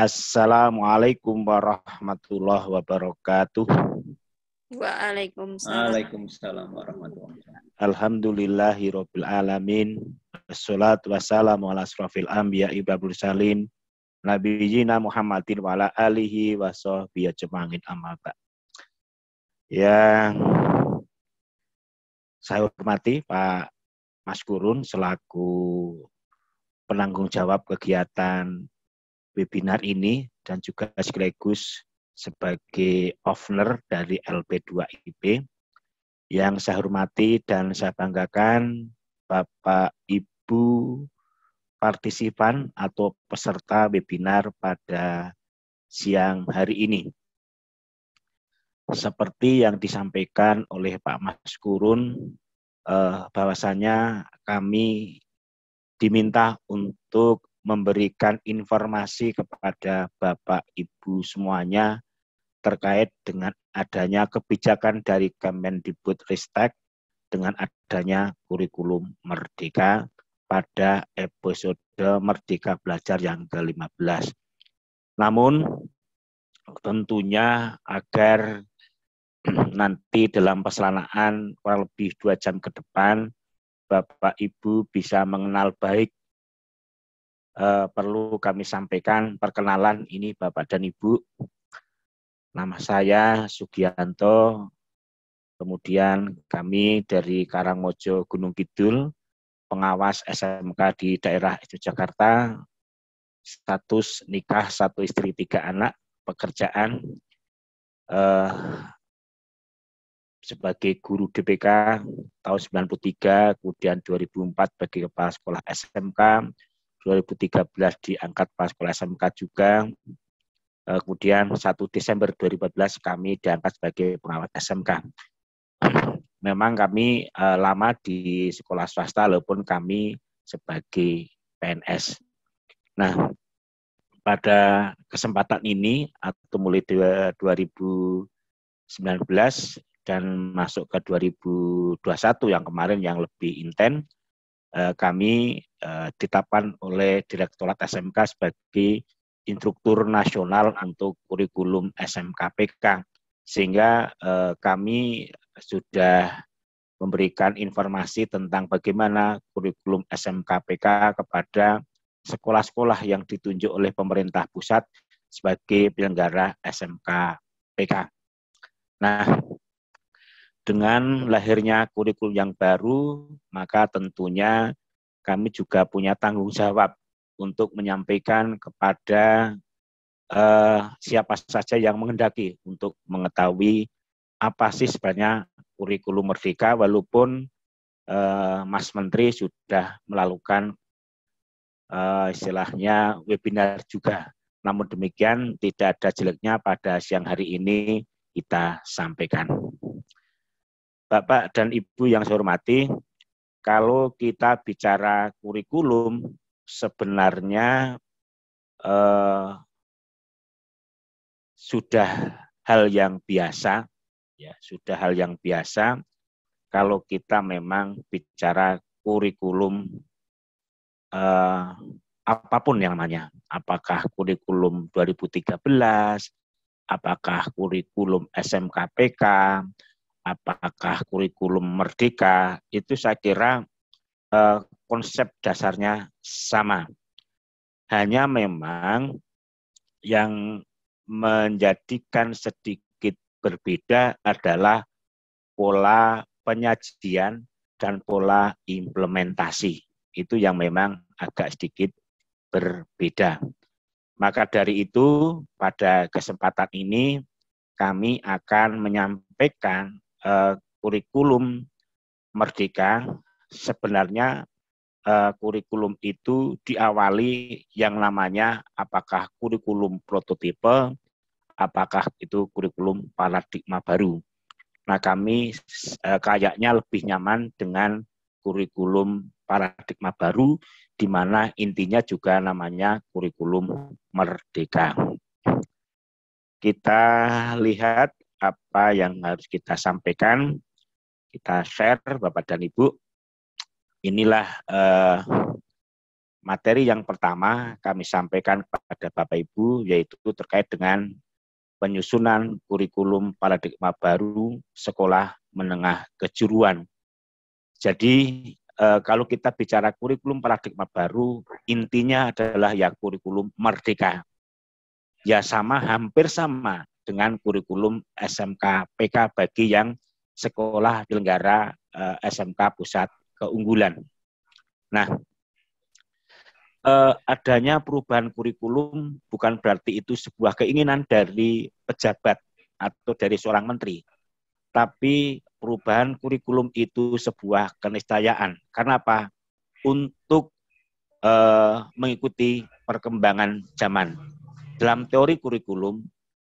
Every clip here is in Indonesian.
Assalamualaikum warahmatullahi wabarakatuh. Waalaikumsalam. Waalaikumsalam warahmatullahi wabarakatuh. Alhamdulillahirabbil alamin. Wassalatu wassalamu ala asrofil anbiya'i wal mursalin nabiyina Muhammadin wa ala alihi wa sahbihi ajmain amma ba'd. Yang saya hormati Pak Mas Gurun selaku penanggung jawab kegiatan webinar ini dan juga sekaligus sebagai owner dari LP2IP. Yang saya hormati dan saya banggakan Bapak Ibu partisipan atau peserta webinar pada siang hari ini. Seperti yang disampaikan oleh Pak Mas Gurun, bahwasanya kami diminta untuk memberikan informasi kepada Bapak Ibu semuanya terkait dengan adanya kebijakan dari Kemendikbudristek dengan adanya kurikulum Merdeka pada episode Merdeka Belajar yang ke-15. Namun tentunya agar nanti dalam pelaksanaan kurang lebih 2 jam ke depan Bapak Ibu bisa mengenal baik, perlu kami sampaikan perkenalan ini Bapak dan Ibu. Nama saya Sugianto, kemudian kami dari Karangmojo Gunung Kidul, pengawas SMK di daerah Yogyakarta, status nikah 1 istri 3 anak, pekerjaan sebagai guru DPK tahun 93, kemudian 2004 sebagai kepala sekolah SMK, 2013 diangkat kepala sekolah SMK juga, kemudian 1 Desember 2014 kami diangkat sebagai pengawas SMK. Memang kami lama di sekolah swasta walaupun kami sebagai PNS. Nah, pada kesempatan ini atau mulai 2019 dan masuk ke 2021 yang kemarin yang lebih intens, kami ditetapkan oleh Direktorat SMK sebagai instruktur nasional untuk kurikulum SMKPK, sehingga kami sudah memberikan informasi tentang bagaimana kurikulum SMKPK kepada sekolah-sekolah yang ditunjuk oleh pemerintah pusat sebagai penyelenggara SMKPK. Nah, dengan lahirnya kurikulum yang baru, maka tentunya kami juga punya tanggung jawab untuk menyampaikan kepada siapa saja yang menghendaki untuk mengetahui apa sih sebenarnya kurikulum Merdeka, walaupun Mas Menteri sudah melakukan istilahnya webinar juga. Namun demikian tidak ada jeleknya pada siang hari ini kita sampaikan. Bapak dan Ibu yang saya hormati, kalau kita bicara kurikulum sebenarnya sudah hal yang biasa, ya sudah hal yang biasa kalau kita memang bicara kurikulum apapun yang namanya, apakah kurikulum 2013, apakah kurikulum SMKPK, apakah kurikulum Merdeka, itu saya kira konsep dasarnya sama. Hanya memang yang menjadikan sedikit berbeda adalah pola penyajian dan pola implementasi. Itu yang memang agak sedikit berbeda. Maka dari itu, pada kesempatan ini kami akan menyampaikan kurikulum Merdeka. Sebenarnya kurikulum itu diawali yang namanya apakah kurikulum prototipe, apakah itu kurikulum paradigma baru. Nah, kami kayaknya lebih nyaman dengan kurikulum paradigma baru, di mana intinya juga namanya kurikulum Merdeka. Kita lihat apa yang harus kita sampaikan, kita share Bapak dan Ibu. Inilah materi yang pertama kami sampaikan kepada Bapak Ibu yaitu terkait dengan penyusunan kurikulum paradigma baru sekolah menengah kejuruan. Jadi kalau kita bicara kurikulum paradigma baru, intinya adalah ya kurikulum merdeka. Ya hampir sama dengan kurikulum SMK PK bagi yang sekolah penyelenggara SMK Pusat Keunggulan. Nah, adanya perubahan kurikulum bukan berarti itu sebuah keinginan dari pejabat atau dari seorang menteri. Tapi perubahan kurikulum itu sebuah keniscayaan. Karena apa? Untuk mengikuti perkembangan zaman. Dalam teori kurikulum,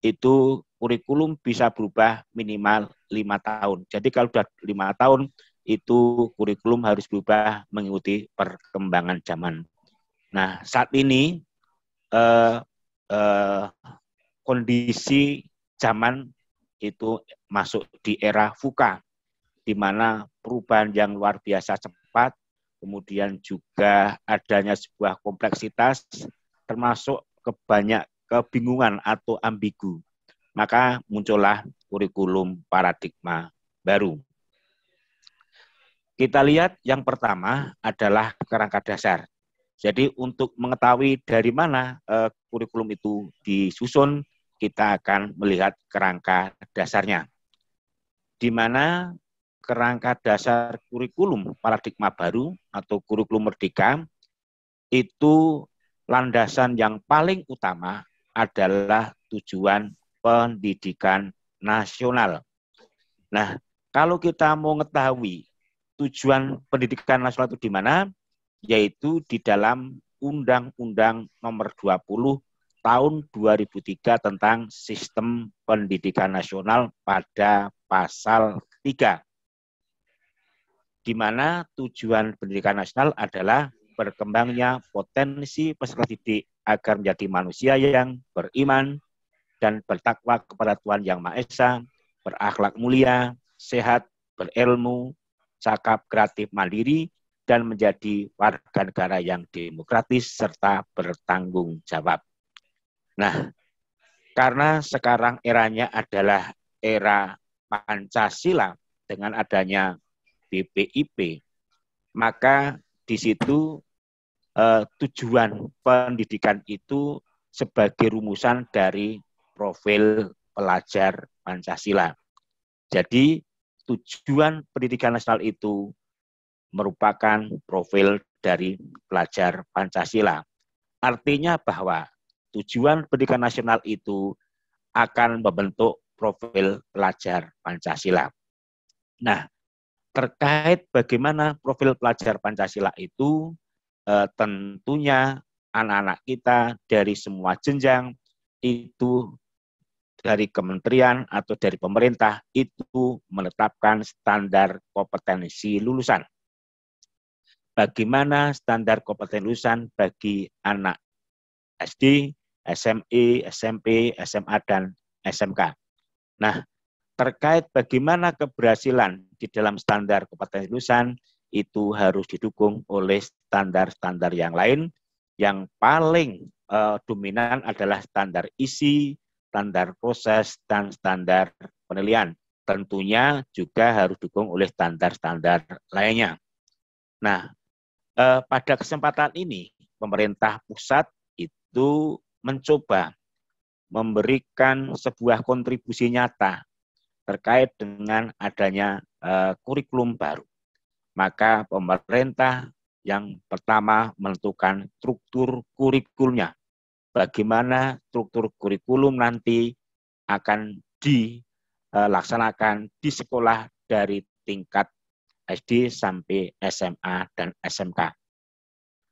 itu kurikulum bisa berubah minimal 5 tahun. Jadi kalau sudah 5 tahun, itu kurikulum harus berubah mengikuti perkembangan zaman. Nah, saat ini kondisi zaman itu masuk di era VUCA, di mana perubahan yang luar biasa cepat, kemudian juga adanya sebuah kompleksitas, termasuk banyak kebingungan atau ambigu. Maka muncullah kurikulum paradigma baru. Kita lihat yang pertama adalah kerangka dasar. Jadi untuk mengetahui dari mana kurikulum itu disusun, kita akan melihat kerangka dasarnya. Di mana kerangka dasar kurikulum paradigma baru atau kurikulum merdeka itu landasan yang paling utama adalah tujuan pendidikan nasional. Nah, kalau kita mau mengetahui tujuan pendidikan nasional itu di mana, yaitu di dalam Undang-Undang Nomor 20 Tahun 2003 tentang Sistem Pendidikan Nasional pada pasal 3. Di mana tujuan pendidikan nasional adalah berkembangnya potensi peserta didik agar menjadi manusia yang beriman dan bertakwa kepada Tuhan Yang Maha Esa, berakhlak mulia, sehat, berilmu, cakap, kreatif, mandiri, dan menjadi warga negara yang demokratis serta bertanggung jawab. Nah, karena sekarang eranya adalah era Pancasila dengan adanya BPIP, maka di situ tujuan pendidikan itu sebagai rumusan dari profil pelajar Pancasila. Jadi tujuan pendidikan nasional itu merupakan profil dari pelajar Pancasila. Artinya bahwa tujuan pendidikan nasional itu akan membentuk profil pelajar Pancasila. Nah, terkait bagaimana profil pelajar Pancasila itu, tentunya anak-anak kita dari semua jenjang itu dari kementerian atau dari pemerintah itu menetapkan standar kompetensi lulusan. Bagaimana standar kompetensi lulusan bagi anak SD, SMI, SMP, SMA, dan SMK. Nah, terkait bagaimana keberhasilan di dalam standar kompetensi lulusan itu harus didukung oleh standar-standar yang lain. Yang paling dominan adalah standar isi, standar proses, dan standar penilaian. Tentunya juga harus didukung oleh standar-standar lainnya. Nah, pada kesempatan ini pemerintah pusat itu mencoba memberikan sebuah kontribusi nyata terkait dengan adanya kurikulum baru. Maka pemerintah yang pertama menentukan struktur kurikulumnya. Bagaimana struktur kurikulum nanti akan dilaksanakan di sekolah dari tingkat SD sampai SMA dan SMK.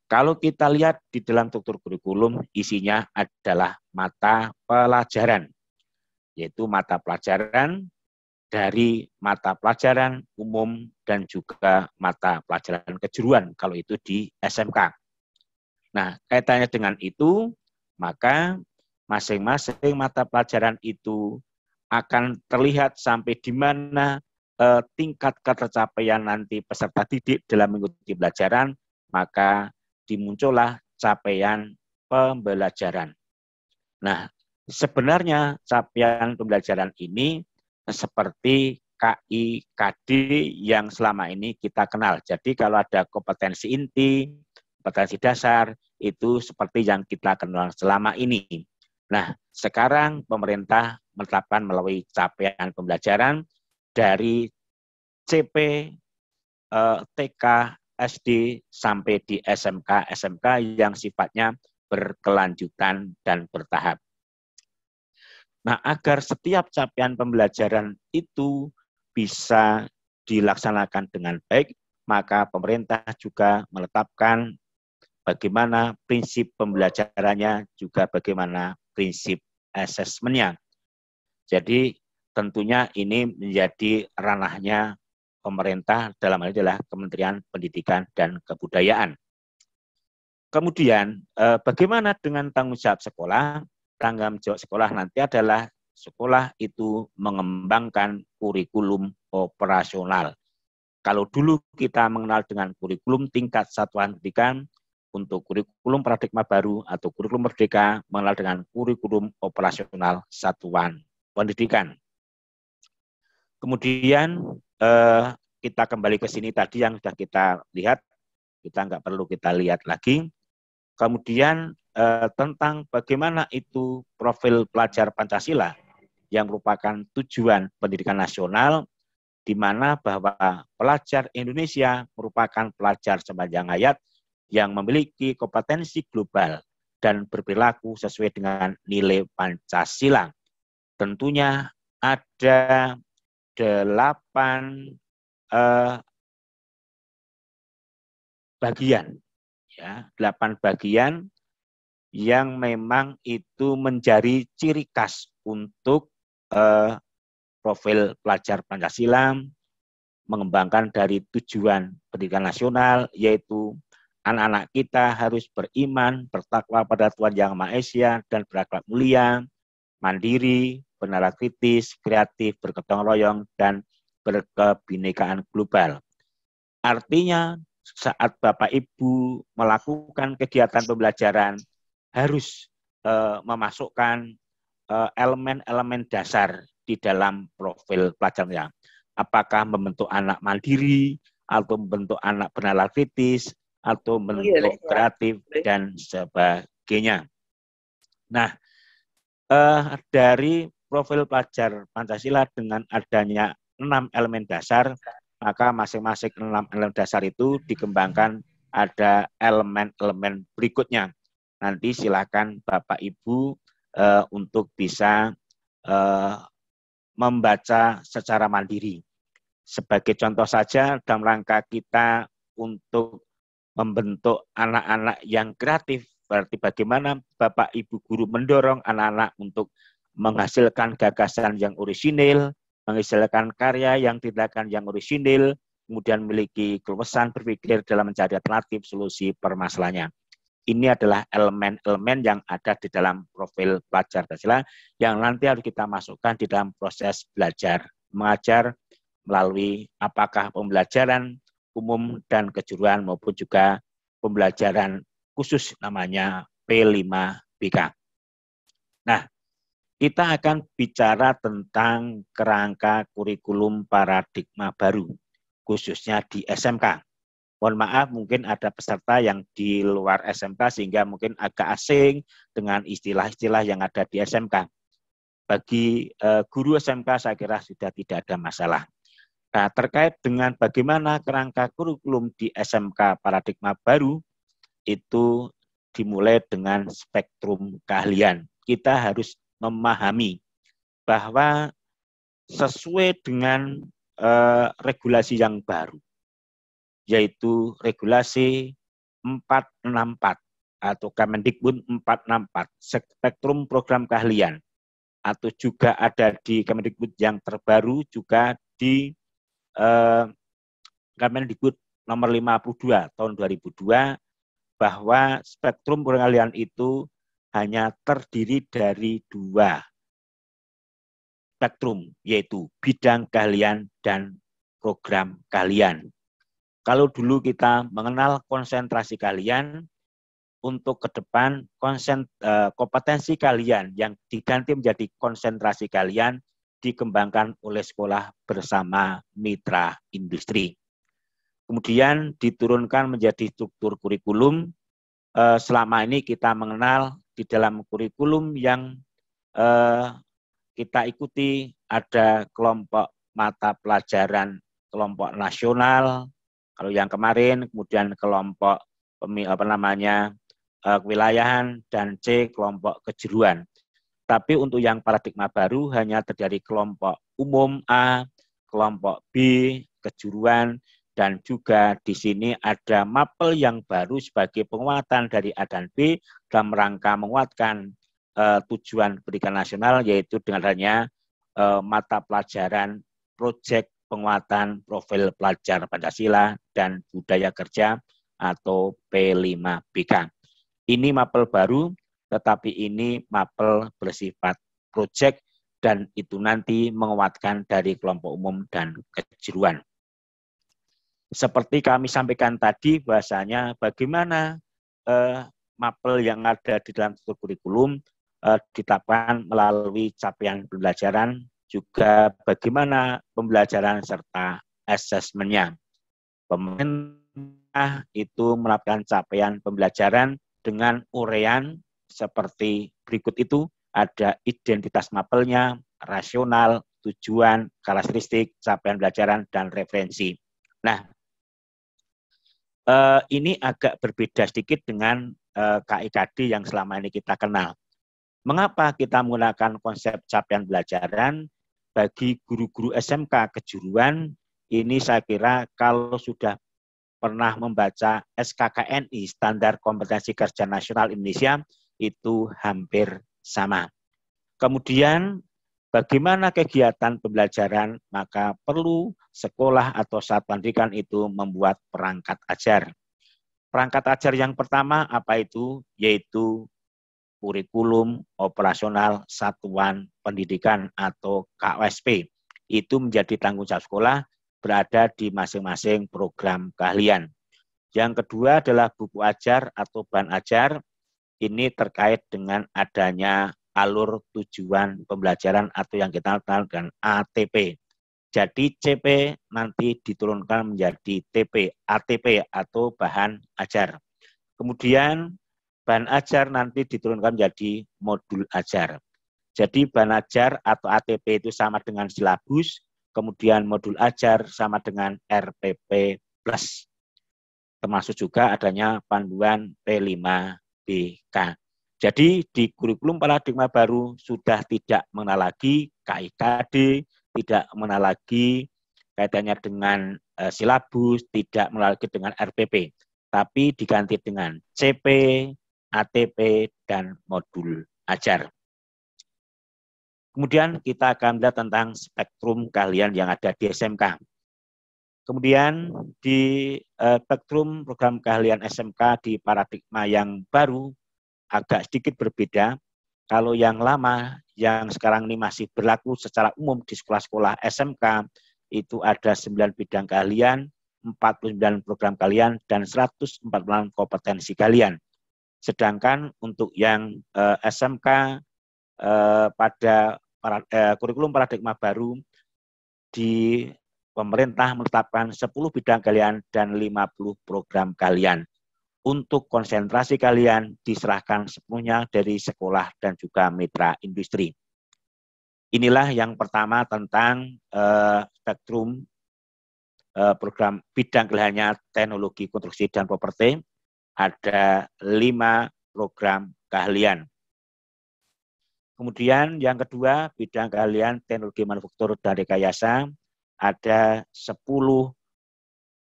Kalau kita lihat di dalam struktur kurikulum, isinya adalah mata pelajaran, yaitu mata pelajaran dari mata pelajaran umum dan juga mata pelajaran kejuruan, kalau itu di SMK. Nah, kaitannya dengan itu, maka masing-masing mata pelajaran itu akan terlihat sampai di mana tingkat ketercapaian nanti peserta didik dalam mengikuti pelajaran, maka dimuncullah capaian pembelajaran. Nah, sebenarnya capaian pembelajaran ini seperti KI, KD yang selama ini kita kenal. Jadi kalau ada kompetensi inti, kompetensi dasar, itu seperti yang kita kenal selama ini. Nah, sekarang pemerintah menetapkan melalui capaian pembelajaran dari CP, TK, SD, sampai di SMK, SMK yang sifatnya berkelanjutan dan bertahap. Nah, agar setiap capaian pembelajaran itu bisa dilaksanakan dengan baik, maka pemerintah juga menetapkan bagaimana prinsip pembelajarannya, juga bagaimana prinsip asesmennya. Jadi tentunya ini menjadi ranahnya pemerintah, dalam hal ini adalah Kementerian Pendidikan dan Kebudayaan. Kemudian bagaimana dengan tanggung jawab sekolah? Tanggung jawab sekolah nanti adalah sekolah itu mengembangkan kurikulum operasional. Kalau dulu kita mengenal dengan kurikulum tingkat satuan pendidikan, untuk kurikulum paradigma baru atau kurikulum merdeka mengenal dengan kurikulum operasional satuan pendidikan. Kemudian kita kembali ke sini tadi yang sudah kita lihat, kita nggak perlu kita lihat lagi. Kemudian tentang bagaimana itu profil pelajar Pancasila yang merupakan tujuan pendidikan nasional, di mana bahwa pelajar Indonesia merupakan pelajar sepanjang hayat yang memiliki kompetensi global dan berperilaku sesuai dengan nilai Pancasila. Tentunya ada 8 bagian, ya, 8 bagian yang memang itu menjadi ciri khas untuk profil pelajar Pancasila, mengembangkan dari tujuan pendidikan nasional, yaitu anak-anak kita harus beriman, bertakwa pada Tuhan Yang Maha Esa, dan berakhlak mulia, mandiri, bernalar kritis, kreatif, bergotong royong, dan berkebinekaan global. Artinya, saat Bapak Ibu melakukan kegiatan pembelajaran, harus memasukkan elemen-elemen dasar di dalam profil pelajarnya. Apakah membentuk anak mandiri, atau membentuk anak bernalar kritis, atau bentuk kreatif, dan sebagainya. Nah, dari profil pelajar Pancasila dengan adanya 6 elemen dasar, maka masing-masing 6 elemen dasar itu dikembangkan ada elemen-elemen berikutnya. Nanti silakan Bapak Ibu untuk bisa membaca secara mandiri. Sebagai contoh saja, dalam rangka kita untuk membentuk anak-anak yang kreatif, berarti bagaimana Bapak Ibu guru mendorong anak-anak untuk menghasilkan gagasan yang orisinil, menghasilkan karya yang tindakan yang orisinil, kemudian memiliki keluasan berpikir dalam mencari alternatif solusi permasalahannya. Ini adalah elemen-elemen yang ada di dalam profil pelajar Pancasila yang nanti harus kita masukkan di dalam proses belajar mengajar melalui apakah pembelajaran umum dan kejuruan maupun juga pembelajaran khusus namanya P5BK. Nah, kita akan bicara tentang kerangka kurikulum paradigma baru, khususnya di SMK. Mohon maaf, mungkin ada peserta yang di luar SMK sehingga mungkin agak asing dengan istilah-istilah yang ada di SMK. Bagi guru SMK saya kira sudah tidak ada masalah. Nah, terkait dengan bagaimana kerangka kurikulum di SMK paradigma baru, itu dimulai dengan spektrum keahlian. Kita harus memahami bahwa sesuai dengan regulasi yang baru, yaitu regulasi 464 atau Kemendikbud 464, spektrum program keahlian, atau juga ada di Kemendikbud yang terbaru juga di Kemendikbud nomor 52 tahun 2002, bahwa spektrum keahlian itu hanya terdiri dari 2 spektrum, yaitu bidang keahlian dan program keahlian. Kalau dulu kita mengenal konsentrasi keahlian, untuk ke depan kompetensi kalian yang diganti menjadi konsentrasi kalian dikembangkan oleh sekolah bersama mitra industri. Kemudian diturunkan menjadi struktur kurikulum. Selama ini kita mengenal di dalam kurikulum yang kita ikuti ada kelompok mata pelajaran kelompok nasional, kalau yang kemarin, kemudian kelompok kewilayahan, dan C kelompok kejuruan. Tapi untuk yang paradigma baru hanya terjadi kelompok umum A, kelompok B, kejuruan, dan juga di sini ada mapel yang baru sebagai penguatan dari A dan B dalam rangka menguatkan tujuan pendidikan nasional, yaitu dengan adanya mata pelajaran proyek penguatan profil pelajar Pancasila dan budaya kerja atau P5BK. Ini mapel baru, tetapi ini mapel bersifat proyek dan itu nanti menguatkan dari kelompok umum dan kejuruan. Seperti kami sampaikan tadi, bahasanya bagaimana mapel yang ada di dalam struktur kurikulum ditetapkan melalui capaian pembelajaran, juga bagaimana pembelajaran serta asesmennya. Pemerintah itu melakukan capaian pembelajaran dengan urean seperti berikut itu, ada identitas mapelnya, rasional, tujuan, karakteristik, capaian pembelajaran, dan referensi. Nah, ini agak berbeda sedikit dengan KIKD yang selama ini kita kenal. Mengapa kita menggunakan konsep capaian pembelajaran? Bagi guru-guru SMK kejuruan, ini saya kira kalau sudah pernah membaca SKKNI, Standar Kompetensi Kerja Nasional Indonesia, itu hampir sama. Kemudian, bagaimana kegiatan pembelajaran? Maka perlu sekolah atau satuan pendidikan itu membuat perangkat ajar. Perangkat ajar yang pertama apa itu? Yaitu kurikulum operasional satuan pendidikan atau KOSP. Itu menjadi tanggung jawab sekolah berada di masing-masing program keahlian. Yang kedua adalah buku ajar atau bahan ajar. Ini terkait dengan adanya alur tujuan pembelajaran atau yang kita kenal dengan ATP. Jadi CP nanti diturunkan menjadi TP, ATP atau bahan ajar. Kemudian bahan ajar nanti diturunkan menjadi modul ajar. Jadi bahan ajar atau ATP itu sama dengan silabus, kemudian modul ajar sama dengan RPP+. Termasuk juga adanya panduan P5BK. Jadi di kurikulum paradigma baru sudah tidak mengenal lagi KIKD, tidak mengenal lagi kaitannya dengan silabus, tidak mengenal lagi dengan RPP, tapi diganti dengan CP, ATP, dan modul ajar. Kemudian kita akan melihat tentang spektrum keahlian yang ada di SMK. Kemudian di spektrum program keahlian SMK di paradigma yang baru agak sedikit berbeda. Kalau yang lama, yang sekarang ini masih berlaku secara umum di sekolah-sekolah SMK, itu ada 9 bidang keahlian, 49 program keahlian, dan 146 kompetensi keahlian. Sedangkan untuk yang SMK pada kurikulum paradigma baru di pemerintah menetapkan 10 bidang keahlian dan 50 program keahlian. Untuk konsentrasi keahlian diserahkan sepenuhnya dari sekolah dan juga mitra industri. Inilah yang pertama tentang spektrum program bidang keahliannya teknologi konstruksi dan properti. Ada 5 program keahlian. Kemudian yang kedua, bidang keahlian teknologi manufaktur dan rekayasa, ada 10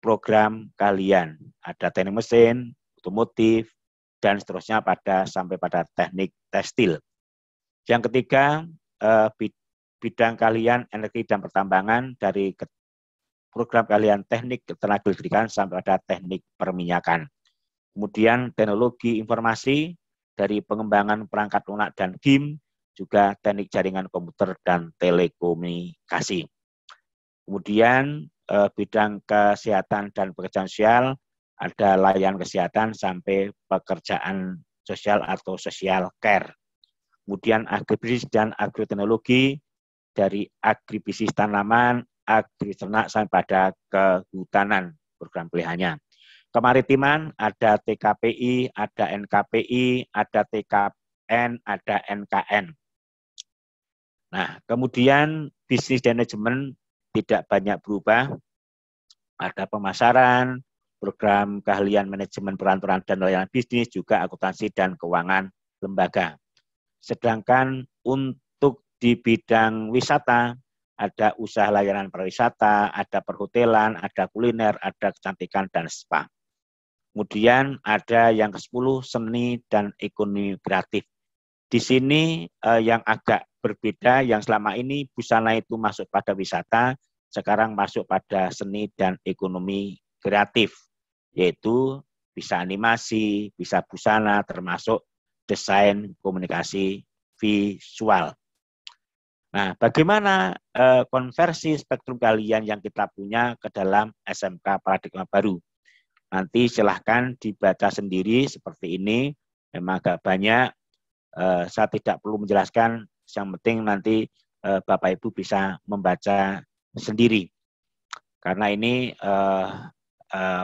program keahlian. Ada teknik mesin, otomotif, dan seterusnya sampai pada teknik tekstil. Yang ketiga, bidang keahlian energi dan pertambangan dari program keahlian teknik tenaga listrikan sampai pada teknik perminyakan. Kemudian teknologi informasi dari pengembangan perangkat lunak dan GIM, juga teknik jaringan komputer dan telekomunikasi. Kemudian bidang kesehatan dan pekerjaan sosial ada layanan kesehatan sampai pekerjaan sosial atau social care. Kemudian agribisnis dan agroteknologi, dari agribisnis tanaman, agri ternak sampai pada kehutanan program pilihannya. Kemaritiman ada TKPI, ada NKPI, ada TKN, ada NKN. Nah, kemudian bisnis manajemen tidak banyak berubah. Ada pemasaran, program keahlian manajemen perantaraan dan layanan bisnis, juga akuntansi dan keuangan lembaga. Sedangkan untuk di bidang wisata, ada usaha layanan pariwisata, ada perhotelan, ada kuliner, ada kecantikan, dan spa. Kemudian ada yang ke-10, seni dan ekonomi kreatif. Di sini yang agak berbeda, yang selama ini busana itu masuk pada wisata, sekarang masuk pada seni dan ekonomi kreatif, yaitu bisa animasi, bisa busana, termasuk desain komunikasi visual. Nah, bagaimana konversi spektrum keahlian yang kita punya ke dalam SMK Paradigma Baru? Nanti silahkan dibaca sendiri seperti ini, memang agak banyak. Saya tidak perlu menjelaskan, yang penting nanti Bapak Ibu bisa membaca sendiri. Karena ini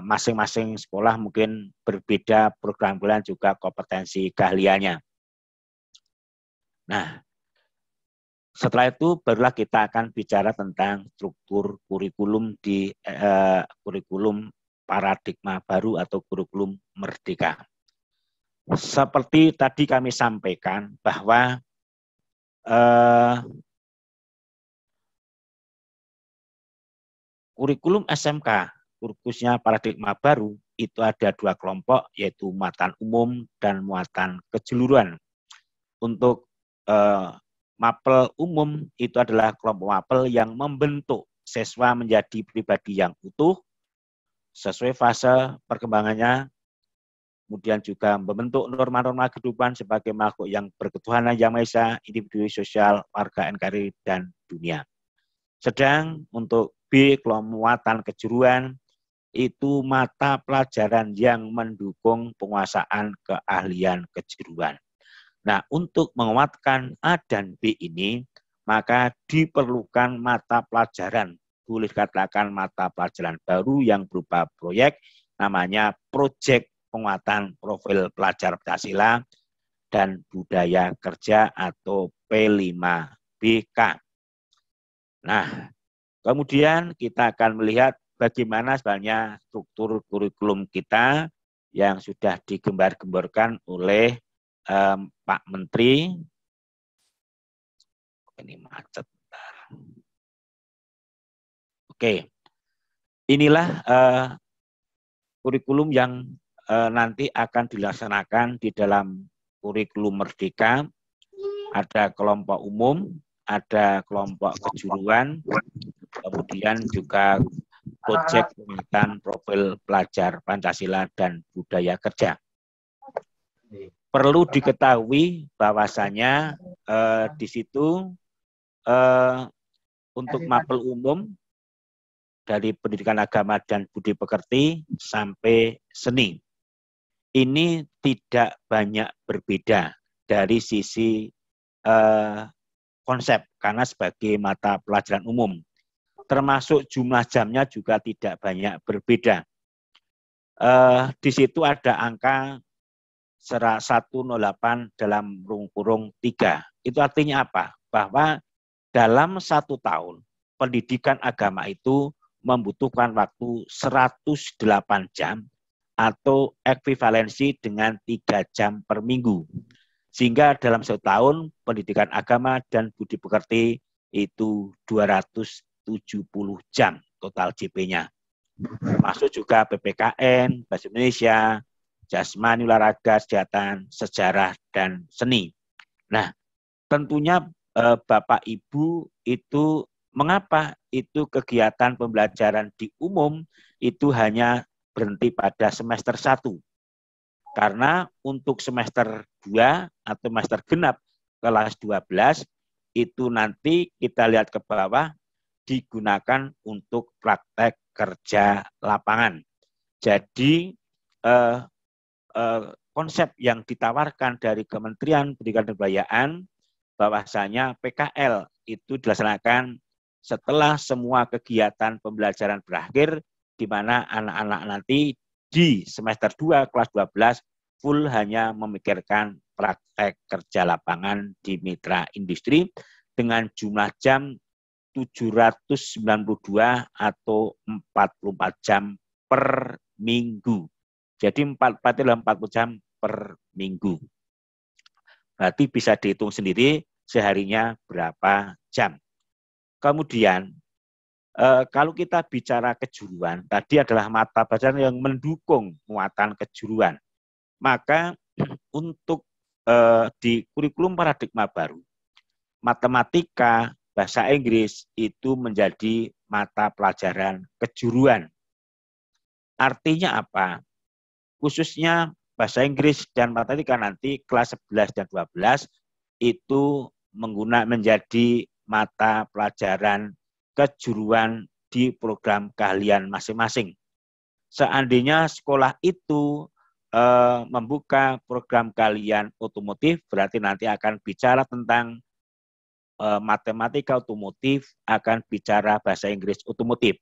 masing-masing sekolah mungkin berbeda program pilihan juga kompetensi keahliannya. Nah, setelah itu barulah kita akan bicara tentang struktur kurikulum di kurikulum paradigma baru atau kurikulum merdeka. Seperti tadi kami sampaikan bahwa kurikulum SMK, khususnya paradigma baru, itu ada 2 kelompok, yaitu muatan umum dan muatan kejuruan. Untuk mapel umum itu adalah kelompok mapel yang membentuk siswa menjadi pribadi yang utuh, sesuai fase perkembangannya, kemudian juga membentuk norma-norma kehidupan sebagai makhluk yang berketuhanan yang Maha Esa, individu sosial, warga NKRI, dan dunia. Sedang untuk B, kelompok muatan kejuruan, itu mata pelajaran yang mendukung penguasaan keahlian kejuruan. Nah, untuk menguatkan A dan B ini, maka diperlukan mata pelajaran, boleh dikatakan mata pelajaran baru yang berupa proyek, namanya proyek penguatan profil pelajar Pancasila dan budaya kerja atau P5BK. Nah, kemudian kita akan melihat bagaimana sebenarnya struktur kurikulum kita yang sudah digembar-gemborkan oleh Pak Menteri. Ini macet. Oke, inilah kurikulum yang nanti akan dilaksanakan di dalam kurikulum merdeka. Ada kelompok umum, ada kelompok kejuruan, kemudian juga proyek penguatan profil pelajar Pancasila dan budaya kerja. Perlu diketahui bahwasanya di situ untuk mapel umum dari pendidikan agama dan budi pekerti sampai seni, ini tidak banyak berbeda dari sisi konsep, karena sebagai mata pelajaran umum, termasuk jumlah jamnya juga tidak banyak berbeda. Di situ ada angka 108 dalam kurung 3. Itu artinya apa? Bahwa dalam 1 tahun pendidikan agama itu membutuhkan waktu 108 jam atau ekuivalensi dengan 3 jam per minggu. Sehingga dalam 1 tahun pendidikan agama dan budi pekerti itu 270 jam total JP-nya. Termasuk juga PPKN, Bahasa Indonesia, jasmani, olahraga, kesehatan, sejarah, dan seni. Nah, tentunya Bapak Ibu itu mengapa itu kegiatan pembelajaran di umum itu hanya berhenti pada semester 1? Karena untuk semester 2 atau semester genap kelas 12 itu nanti kita lihat ke bawah digunakan untuk praktek kerja lapangan. Jadi konsep yang ditawarkan dari Kementerian Pendidikan dan Kebudayaan bahwasanya PKL itu dilaksanakan setelah semua kegiatan pembelajaran berakhir, di mana anak-anak nanti di semester 2 kelas 12 full hanya memikirkan praktek kerja lapangan di mitra industri dengan jumlah jam 792 atau 44 jam per minggu. Jadi 40 jam per minggu. Berarti bisa dihitung sendiri seharinya berapa jam. Kemudian, kalau kita bicara kejuruan, tadi adalah mata pelajaran yang mendukung muatan kejuruan. Maka untuk di kurikulum paradigma baru, matematika, bahasa Inggris itu menjadi mata pelajaran kejuruan. Artinya apa? Khususnya bahasa Inggris dan matematika nanti kelas 11 dan 12 itu menjadi mata pelajaran kejuruan di program keahlian masing-masing. Seandainya sekolah itu membuka program keahlian otomotif, berarti nanti akan bicara tentang matematika otomotif, akan bicara bahasa Inggris otomotif.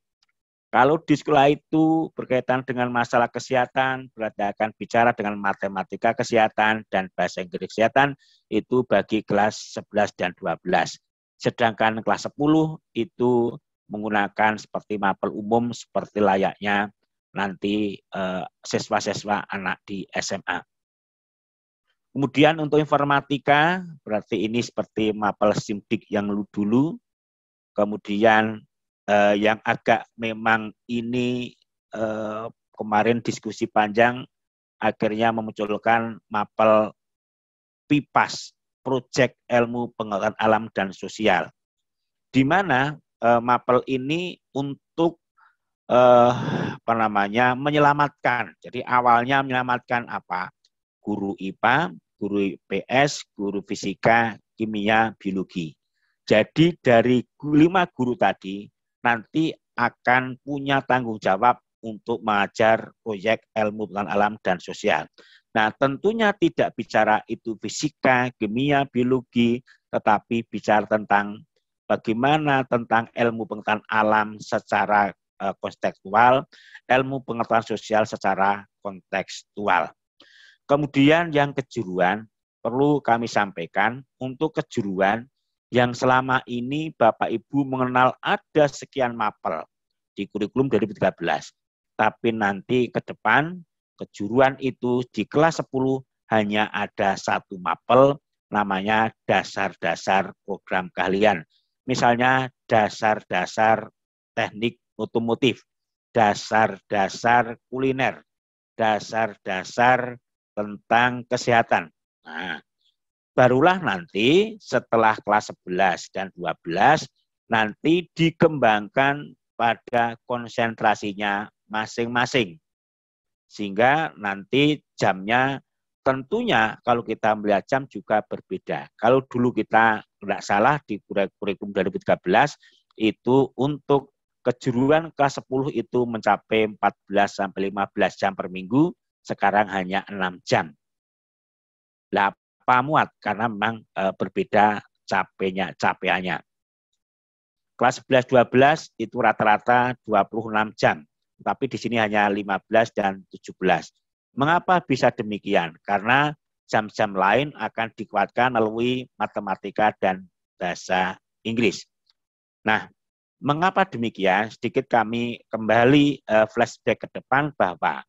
Kalau di sekolah itu berkaitan dengan masalah kesehatan, berarti akan bicara dengan matematika kesehatan dan bahasa Inggris kesehatan, itu bagi kelas 11 dan 12. Sedangkan kelas 10 itu menggunakan seperti mapel umum, seperti layaknya nanti siswa-siswa anak di SMA. Kemudian untuk informatika, berarti ini seperti mapel SIMDIK yang dulu. Kemudian yang agak memang ini kemarin diskusi panjang, akhirnya memunculkan mapel PIPAS, Proyek Ilmu Pengetahuan Alam dan Sosial, di mana mapel ini untuk menyelamatkan. Jadi awalnya menyelamatkan apa? Guru IPA, guru IPS, guru fisika, kimia, biologi. Jadi dari 5 guru tadi nanti akan punya tanggung jawab untuk mengajar proyek ilmu pengetahuan alam dan sosial. Nah, tentunya tidak bicara itu fisika, kimia, biologi, tetapi bicara tentang bagaimana tentang ilmu pengetahuan alam secara kontekstual, ilmu pengetahuan sosial secara kontekstual. Kemudian yang kejuruan, perlu kami sampaikan, untuk kejuruan yang selama ini Bapak Ibu mengenal ada sekian mapel di kurikulum 2013. Tapi nanti ke depan, kejuruan itu di kelas 10 hanya ada 1 mapel, namanya dasar-dasar program keahlian. Misalnya dasar-dasar teknik otomotif, dasar-dasar kuliner, dasar-dasar tentang kesehatan. Nah, barulah nanti setelah kelas 11 dan 12 nanti dikembangkan pada konsentrasinya masing-masing. Sehingga nanti jamnya tentunya kalau kita melihat jam juga berbeda. Kalau dulu kita tidak salah di kurikulum 2013 itu untuk kejuruan kelas 10 itu mencapai 14 sampai 15 jam per minggu, sekarang hanya 6 jam. Lah, muat karena memang berbeda capaiannya. Kelas 11-12 itu rata-rata 26 jam, tapi di sini hanya 15 dan 17. Mengapa bisa demikian? Karena jam-jam lain akan dikuatkan melalui matematika dan bahasa Inggris. Nah, mengapa demikian? Sedikit kami kembali flashback ke depan bahwa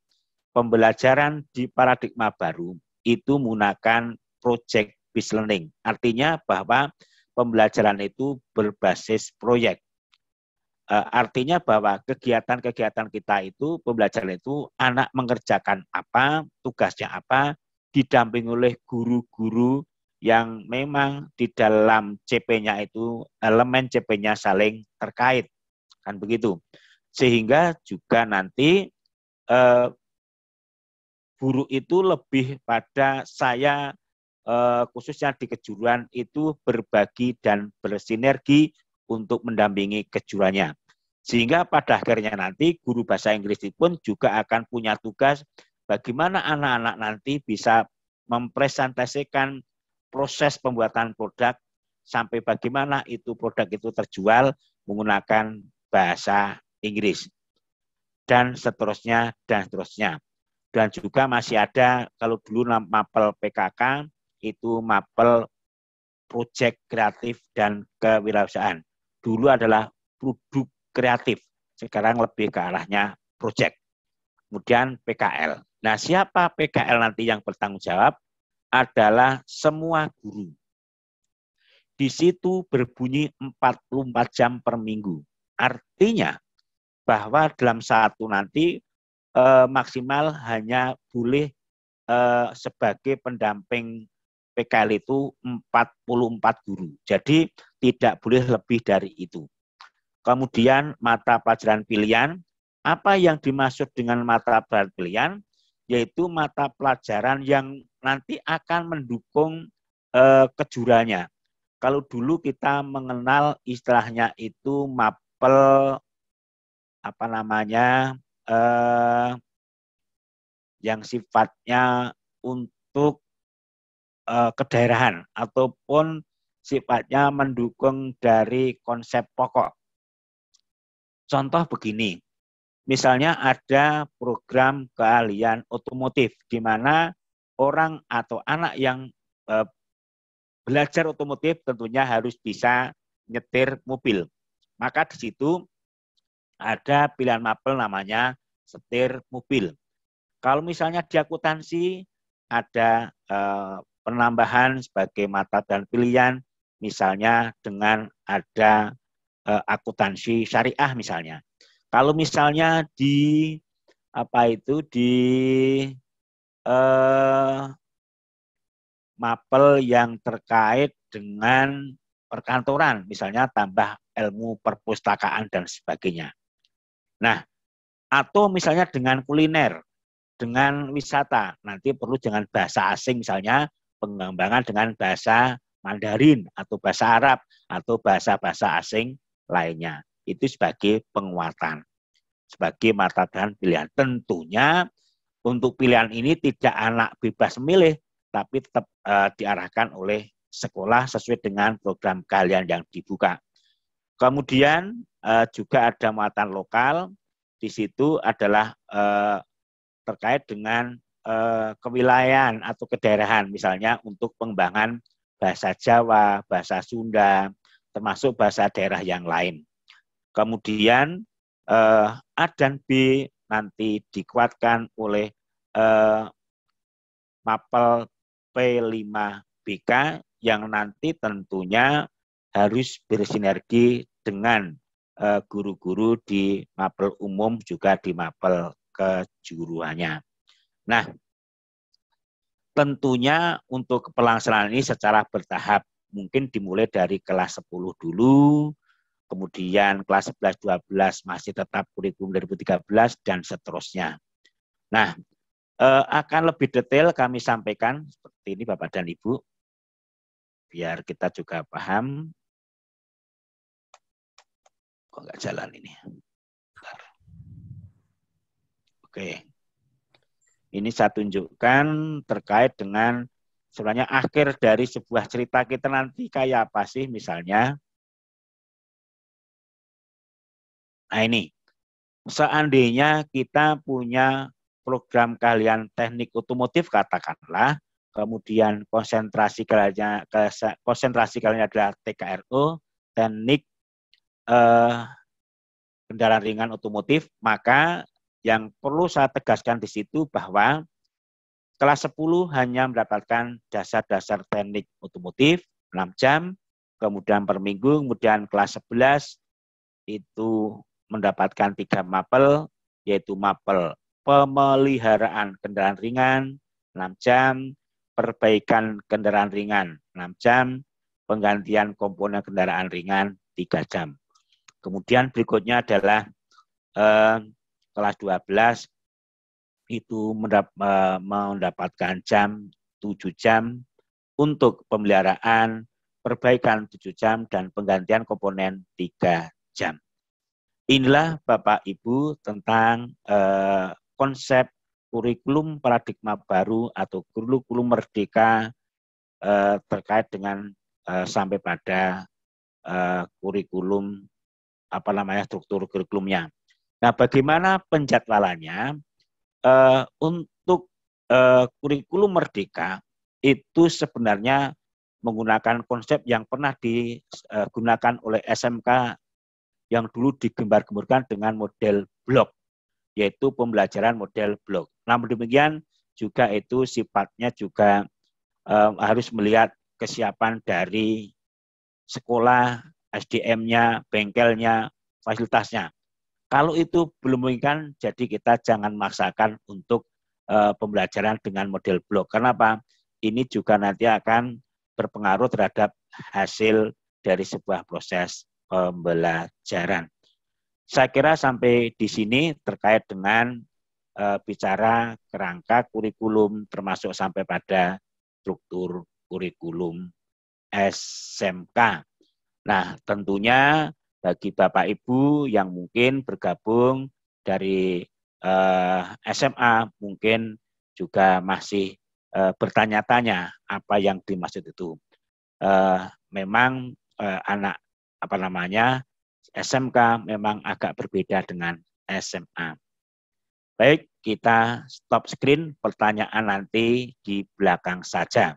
pembelajaran di paradigma baru itu menggunakan project based learning. Artinya bahwa pembelajaran itu berbasis proyek. Artinya bahwa kegiatan-kegiatan kita itu, pembelajaran itu anak mengerjakan apa, tugasnya apa, didampingi oleh guru-guru yang memang di dalam CP-nya itu, elemen CP-nya saling terkait. Kan begitu. Sehingga juga nanti guru itu lebih pada saya khususnya di kejuruan itu berbagi dan bersinergi untuk mendampingi kejuruannya. Sehingga pada akhirnya nanti guru bahasa Inggris pun juga akan punya tugas bagaimana anak-anak nanti bisa mempresentasikan proses pembuatan produk sampai bagaimana itu produk itu terjual menggunakan bahasa Inggris dan seterusnya dan seterusnya. Dan juga masih ada kalau dulu mapel PKK itu mapel proyek kreatif dan kewirausahaan. Dulu adalah produk kreatif, sekarang lebih ke arahnya proyek. Kemudian PKL. Nah, siapa PKL nanti yang bertanggung jawab? Adalah semua guru. Di situ berbunyi 24 jam per minggu. Artinya bahwa dalam satu nanti maksimal hanya boleh sebagai pendamping PKL itu 44 guru. Jadi tidak boleh lebih dari itu. Kemudian mata pelajaran pilihan, apa yang dimaksud dengan mata pelajaran pilihan? Yaitu mata pelajaran yang nanti akan mendukung kejuruannya. Kalau dulu kita mengenal istilahnya itu mapel apa namanya yang sifatnya untuk kedaerahan ataupun sifatnya mendukung dari konsep pokok. Contoh begini, misalnya ada program keahlian otomotif di mana orang atau anak yang belajar otomotif tentunya harus bisa nyetir mobil. Maka di situ ada pilihan mapel namanya setir mobil. Kalau misalnya di akuntansi ada penambahan sebagai mata dan pilihan, misalnya dengan ada akuntansi syariah misalnya. Kalau misalnya di apa itu di mapel yang terkait dengan perkantoran, misalnya tambah ilmu perpustakaan dan sebagainya. Nah, atau misalnya dengan kuliner, dengan wisata, nanti perlu dengan bahasa asing misalnya pengembangan dengan bahasa Mandarin atau bahasa Arab atau bahasa-bahasa asing lainnya. Itu sebagai penguatan, sebagai mata pelajaran pilihan. Tentunya untuk pilihan ini tidak anak bebas memilih, tapi tetap diarahkan oleh sekolah sesuai dengan program keahlian yang dibuka. Kemudian juga ada muatan lokal, di situ adalah terkait dengan kewilayahan atau kedaerahan, misalnya untuk pengembangan bahasa Jawa, bahasa Sunda, termasuk bahasa daerah yang lain. Kemudian A dan B nanti dikuatkan oleh mapel P5BK yang nanti tentunya harus bersinergi dengan guru-guru di mapel umum juga di mapel kejuruannya. Nah, tentunya untuk pelaksanaan ini secara bertahap, mungkin dimulai dari kelas 10 dulu, kemudian kelas 11-12 masih tetap kurikulum 2013 dan seterusnya. Nah, akan lebih detail kami sampaikan seperti ini Bapak dan Ibu, biar kita juga paham. Kok nggak jalan ini? Bentar. Oke. Ini saya tunjukkan terkait dengan sebenarnya akhir dari sebuah cerita kita nanti kayak apa sih misalnya. Nah ini, seandainya kita punya program keahlian teknik otomotif katakanlah, kemudian konsentrasi kaliannya adalah TKRO, teknik kendaraan ringan otomotif, maka yang perlu saya tegaskan di situ bahwa kelas 10 hanya mendapatkan dasar-dasar teknik otomotif 6 jam, kemudian per minggu, kemudian kelas 11 itu mendapatkan 3 mapel, yaitu mapel pemeliharaan kendaraan ringan 6 jam, perbaikan kendaraan ringan 6 jam, penggantian komponen kendaraan ringan 3 jam. Kemudian berikutnya adalah kelas 12 itu mendapatkan jam 7 jam untuk pemeliharaan, perbaikan 7 jam, dan penggantian komponen 3 jam. Inilah Bapak Ibu tentang konsep kurikulum paradigma baru atau kurikulum merdeka terkait dengan sampai pada kurikulum struktur kurikulumnya. Nah, bagaimana penjadwalannya? Untuk kurikulum merdeka itu sebenarnya menggunakan konsep yang pernah digunakan oleh SMK yang dulu digembar-gemburkan dengan model blok, yaitu pembelajaran model blok. Namun demikian juga itu sifatnya juga harus melihat kesiapan dari sekolah, SDM-nya, bengkelnya, fasilitasnya. Kalau itu belum memungkinkan, jadi kita jangan memaksakan untuk pembelajaran dengan model blok. Kenapa? Ini juga nanti akan berpengaruh terhadap hasil dari sebuah proses pembelajaran. Saya kira sampai di sini terkait dengan bicara kerangka kurikulum termasuk sampai pada struktur kurikulum SMK. Nah, tentunya bagi Bapak Ibu yang mungkin bergabung dari SMA mungkin juga masih bertanya-tanya apa yang dimaksud itu. Memang anak SMK memang agak berbeda dengan SMA. Baik, kita stop screen, pertanyaan nanti di belakang saja.